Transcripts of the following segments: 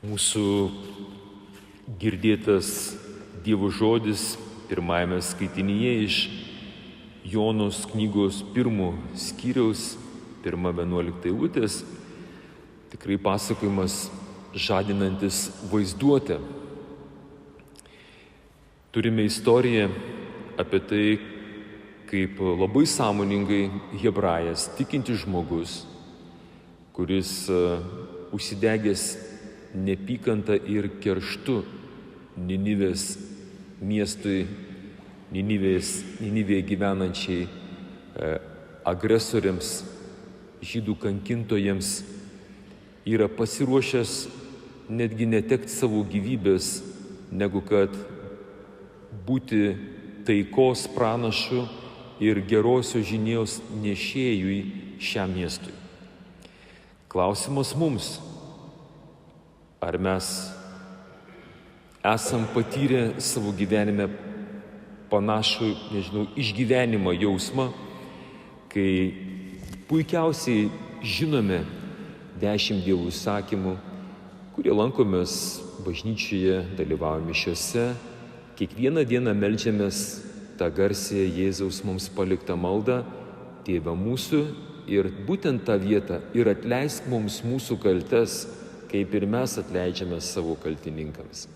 Mūsų girdėtas Dievo žodis pirmajame skaitinyje iš Jonos knygos 1 skyriaus 1-11 eilutės tikrai pasakojimas žadinantis vaizduotę. Turime istoriją apie tai, kaip labai sąmoningai hebrajas, tikintis žmogus, kuris užsidegęs neapykantą ir kerštu Ninivės miestui, Ninivėje gyvenančiai agresoriams, žydų kankintojams, yra pasiruošęs netgi netekti savo gyvybės, negu kad būti taikos pranašu ir gerosios žinios nešėjui šiam miestui. Klausimas mums, ar mes esam patyrę savo gyvenime panašų, išgyvenimą, jausmą, kai puikiausiai žinome 10 Dievo įsakymų, kurie lankomės bažnyčioje, dalyvaujame mišiose, kiekvieną dieną meldžiamės tą garsiąją Jėzaus mums paliktą maldą, Tėve mūsų, ir būtent tą vietą ir atleisk mums mūsų kaltes, kaip ir mes atleidžiame savo kaltininkams.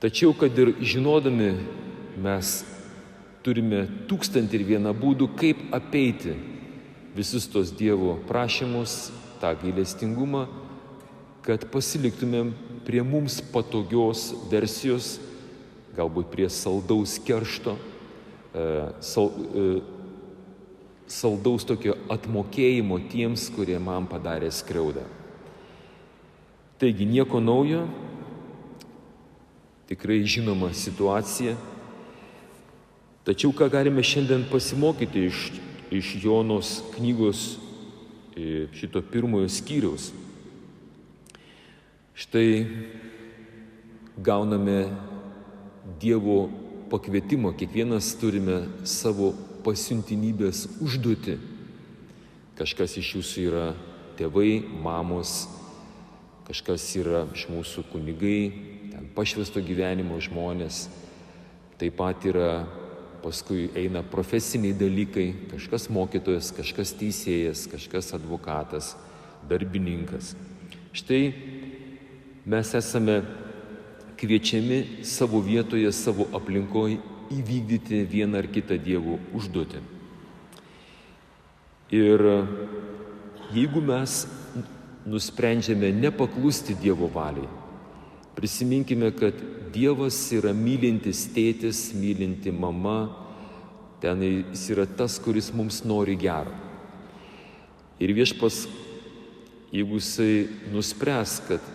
Tačiau, kad ir žinodami, mes turime 1001 būdų, kaip apeiti visus tos Dievo prašymus, tą gailestingumą, kad pasiliktumėm prie mums patogios versijos, galbūt prie saldaus keršto, saldaus tokio atmokėjimo tiems, kurie man padarė skriaudą. Taigi nieko naujo, tikrai žinoma situacija. Tačiau ką galime šiandien pasimokyti iš Jonos knygos šito 1 skyriaus? Štai gauname Dievo pakvietimą, kiekvienas turime savo pasiuntinybės užduotį. Kažkas iš jūsų yra tėvai, mamos, kažkas yra iš mūsų kunigai, ten pašvęsto gyvenimo žmonės, taip pat yra, paskui eina profesiniai dalykai, kažkas mokytojas, kažkas teisėjas, kažkas advokatas, darbininkas. Štai mes esame kviečiami savo vietoje, savo aplinkoje įvykdyti vieną ar kitą Dievo užduotį. Ir jeigu mes nusprendžiame nepaklusti Dievo valiai, prisiminkime, kad Dievas yra mylintis tėtis, mylinti mama, ten jis yra tas, kuris mums nori gero. Ir Viešpats, jeigu jisai nuspręs, kad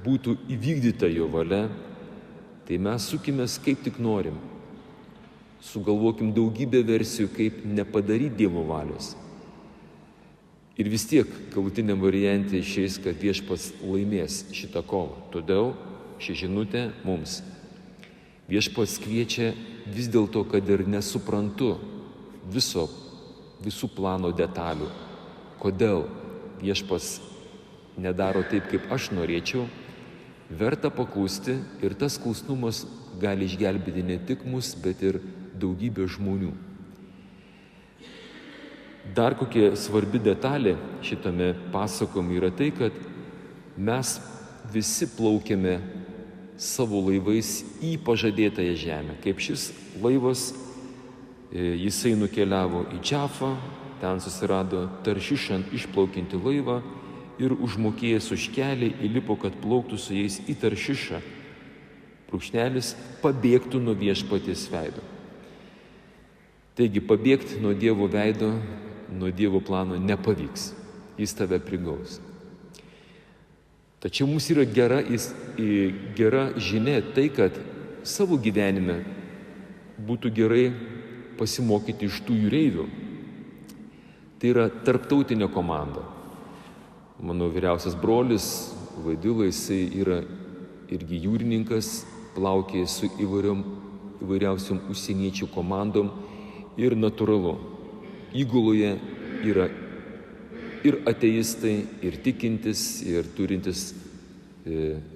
būtų įvykdyta jo valia, tai mes sukimės kaip tik norim. Sugalvokim daugybę versijų, kaip nepadaryti Dievo valios. Ir vis tiek galutiniam variante išeis, kad Viešpats laimės šitą kovą. Todėl ši žinutė mums. Viešpats kviečia vis dėlto, kad ir nesuprantu visų plano detalių. Kodėl Viešpats nedaro taip, kaip aš norėčiau, verta paklusti ir tas klusnumas gali išgelbėti ne tik mus, bet ir daugybę žmonių. Dar kokia svarbi detalė šitame pasakojime yra tai, kad mes visi plaukiame savo laivais į pažadėtąją žemę. Kaip šis laivas, jisai nukeliavo į Džafą, ten susirado Taršišą išplaukiantį laivą ir užmokėjęs už kelį įlipo, kad plauktų su jais į Taršišą. Brūkšnelis pabėgtų nuo Viešpaties veido. Taigi pabėgti nuo Dievo veido, nuo Dievo plano nepavyks. Jis tave prigaus. Tačiau mums yra gera žinia tai, kad savo gyvenime būtų gerai pasimokyti iš tų jūreivių. Tai yra tarptautinė komanda. Mano vyriausias brolis Vaidila, jisai yra irgi jūrininkas, plaukė su įvairiausiom užsieniečių komandom ir natūralu. Įguloje yra ir ateistai, ir tikintis, ir turintis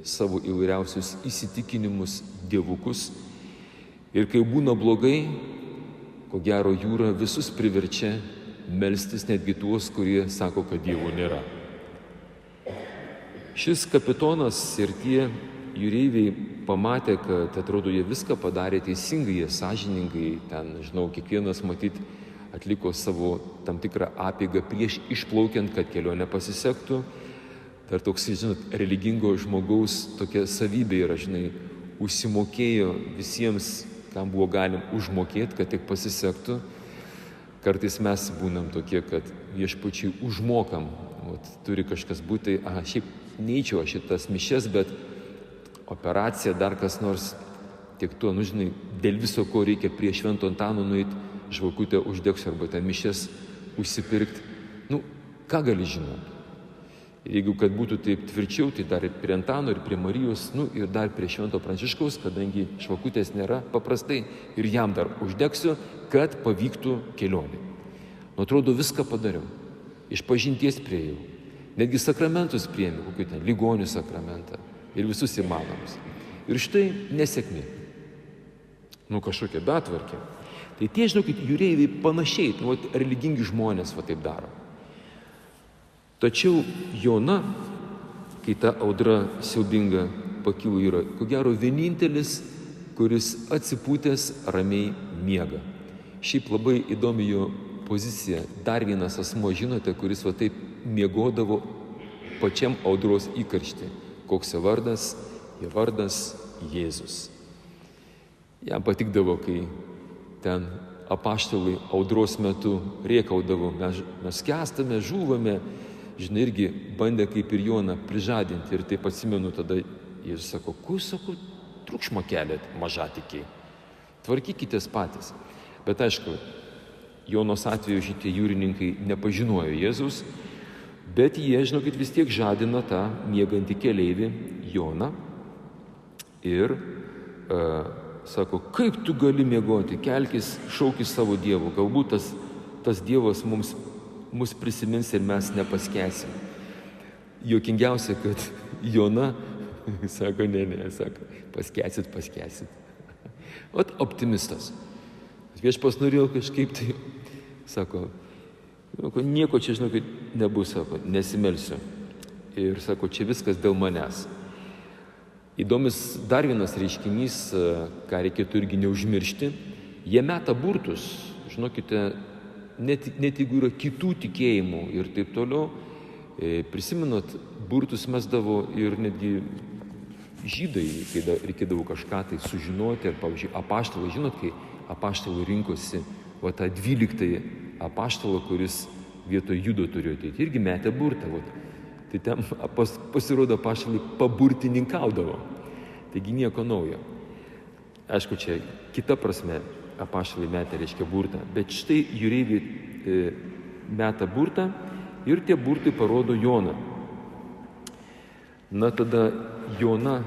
savo įvairiausius įsitikinimus, dievukus. Ir kai būna blogai, ko gero jūra visus priverčia melstis, netgi tuos, kurie sako, kad Dievo nėra. Šis kapitonas ir tie jūreiviai pamatė, kad atrodo jie viską padarė teisingai, jie sąžiningai, ten, žinau, kiekvienas matyt atliko savo tam tikrą apėgą prieš išplaukiant, kad kelionė pasisektų. Dar toks, žinot, religingo žmogaus tokia savybė yra, žinai, užsimokėjo visiems, kam buvo galim užmokėti, kad tik pasisektų. Kartais mes būnam tokie, kad viešpačiui užmokam, turi kažkas būti, šiaip neįčiau aš šitas mišes, bet operacija, dar kas nors, tiek tuo, žinai, dėl viso ko reikia prie Švento Antano nueiti, žvakutę uždegsiu arba ten mišes užsipirkti. Ką gali žinoti? Jeigu kad būtų taip tvirčiau, tai dar ir prie Antano, ir prie Marijos, ir dar prie Švento Pranciškaus, kadangi žvakutės nėra paprastai, ir jam dar uždegsiu, kad pavyktų kelionė. Atrodo, viską padariau. Išpažinties priėjau. Netgi sakramentus priėmė, kokiu ten ligonių sakramentą. Ir visus įmanomus. Ir štai nesėkmė. Kažkokia betvarkė. Tai tie, žinokit, jūreiviai panašiai, religingi žmonės taip daro. Tačiau Jona, kai ta audra siaubinga pakilo, yra, ko gero, vienintelis, kuris atsipūtęs ramiai miega. Šiaip labai įdomi jo pozicija. Dar vienas asmuo, žinote, kuris taip miegodavo pačiam audros įkarštį. Koks jo vardas? Jo vardas Jėzus. Jam patikdavo, kai ten apaštalai audros metu rėkaudavo, mes skęstame, žūvame, žinai, irgi bandė kaip ir Joną prižadinti. Ir taip atsimenu, tada Jėzus sako, sako, triukšmą keliat, mažatikiai, tvarkykitės patys. Bet aišku, Jonos atveju šitie jūrininkai nepažinojo Jėzus, bet jie, žinokit, vis tiek žadina tą miegantį keleivį Joną ir sako, kaip tu gali miegoti, kelkis, šaukis savo Dievo, galbūt tas Dievas mus prisimins ir mes nepaskęsim. Juokingiausia, kad Jona sako, ne, sako, paskęsit. Optimistas. Viešpats norėjo kažkaip tai, sako, nieko čia, žinokit, nebus, sako, nesimelsiu. Ir sako, čia viskas dėl manęs. Įdomis dar vienas reiškinys, ką reikėtų irgi neužmiršti, jie meta burtus, žinokite, net jeigu yra kitų tikėjimų ir taip toliau, prisimenat, burtus mesdavo ir netgi žydai, kai reikėdavo kažką tai sužinoti, ar, pavyzdžiui, apaštalai, žinot, kai apaštalai rinkosi tą 12 apaštalą, kuris vietoj Judo turėjo ateiti, irgi metė burtą. Tai ten pasirodo apaštalai paburtininkaudavo. Taigi nieko naujo. Aišku, čia kita prasme apaštalai metė, reiškia, burtą. Bet štai jūreiviai meta burtą ir tie burtai parodo Joną. Tada Jona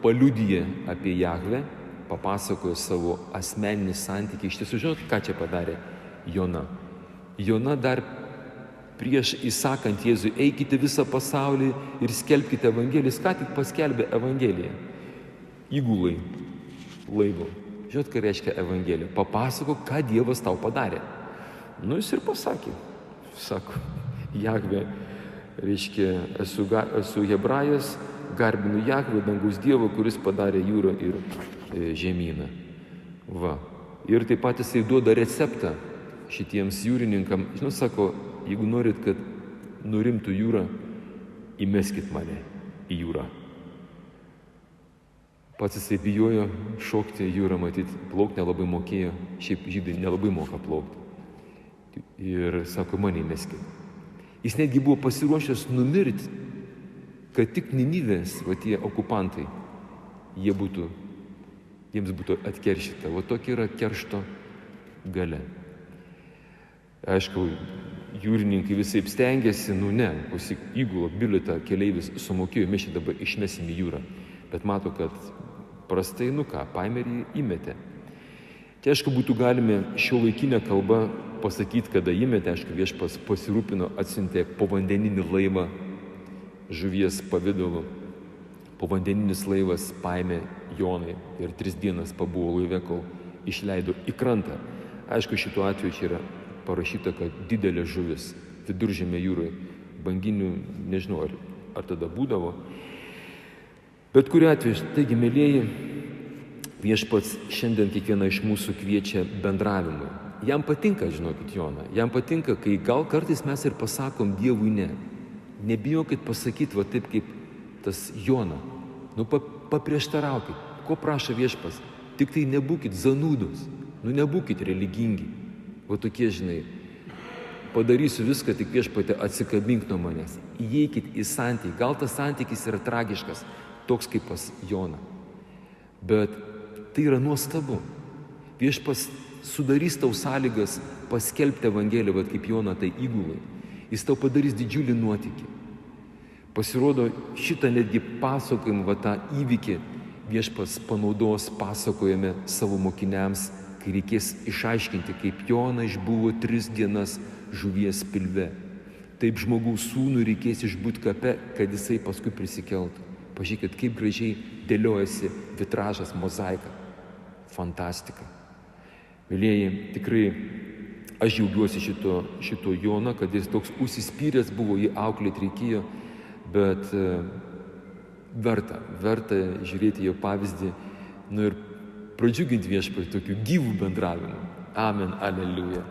paliudija apie Jahvę, papasakojo savo asmeninį santykį. Iš tiesų, žinot, ką čia padarė Jona? Jona dar prieš įsakant Jėzui, eikite visą pasaulį ir skelbkite Evangeliją, ką tik paskelbė Evangeliją. Įgulai laivo. Žinot, ką reiškia Evangelija? Papasako, ką Dievas tau padarė. Jis ir pasakė. Sako, Jahvė, reiškia, esu hebrajas, garbinu Jahvę, dangaus Dievą, kuris padarė jūrą ir žemyną. Ir taip pat jisai duoda receptą šitiems jūrininkam. Žinot, sako, jeigu norit, kad nurimtų jūra, įmeskit mane į jūrą. Pats jisai bijojo šokti jūrą, matyti, plaukti nelabai mokėjo, šiaip žydai nelabai moka plaukti. Ir sako, mane įmeskit. Jis netgi buvo pasiruošęs numirti, kad tik Ninivės, tie okupantai, jiems būtų atkeršyta. Tokia yra keršto galia. Aišku, jūrininkai visai stengiasi, įgula, bilietą keleivis sumokėjo, mes čia dabar išmesim į jūrą. Bet mato, kad prastai, paėmė ir įmetė. Tai aišku, būtų galime šiuolaikinę kalbą pasakyti, kada įmetė, aišku, viešpats pasirūpino, atsiuntė povandeninį laivą žuvies pavidalu, Povandeninis laivas paėmė Jonai ir 3 dienas pabuvo laive, kol išleido į krantą. Aišku, šituo atveju čia yra parašyta, kad didelė žuvis Viduržemio jūroje, banginių, nežinau, ar tada būdavo. Bet kuriuo atveju, taigi, mėlieji, Viešpats šiandien kiekvieną iš mūsų kviečia bendravimui. Jam patinka, žinokit, Joną, jam patinka, kai gal kartais mes ir pasakom Dievui ne. Nebijokit pasakyti va taip kaip tas Jona. Paprieštaraukit. Ko prašo Viešpats? Tik tai nebūkit zanūdus, nebūkit religingi. Va tokie, žinai, padarysiu viską, tik Viešpate atsikabink nuo manęs. Įeikit į santykį. Gal tas santykis yra tragiškas, toks kaip pas Joną. Bet tai yra nuostabu. Viešpats sudarys tau sąlygas paskelbti Evangeliją, bet kaip Joną tai įgulai. Jis tau padarys didžiulį nuotykį. Pasirodo, šitą netgi pasakojimą, va tą įvykį Viešpats panaudos pasakojame savo mokiniams, kai reikės išaiškinti, kaip Jona išbuvo 3 dienas žuvies pilve. Taip Žmogaus sūnui reikės išbūt kape, kad jisai paskui prisikeltų. Pažiūrėkit, kaip gražiai dėliojasi vitražas, mozaika. Fantastika. Mėlieji, tikrai aš džiaugiuosi šito Joną, kad jis toks užsispyręs buvo, jį auklėti reikėjo, bet verta žiūrėti jo pavyzdį, ir pradžiuginti Viešpatį tokiu gyvų bendravimu. Amen, aleliuja.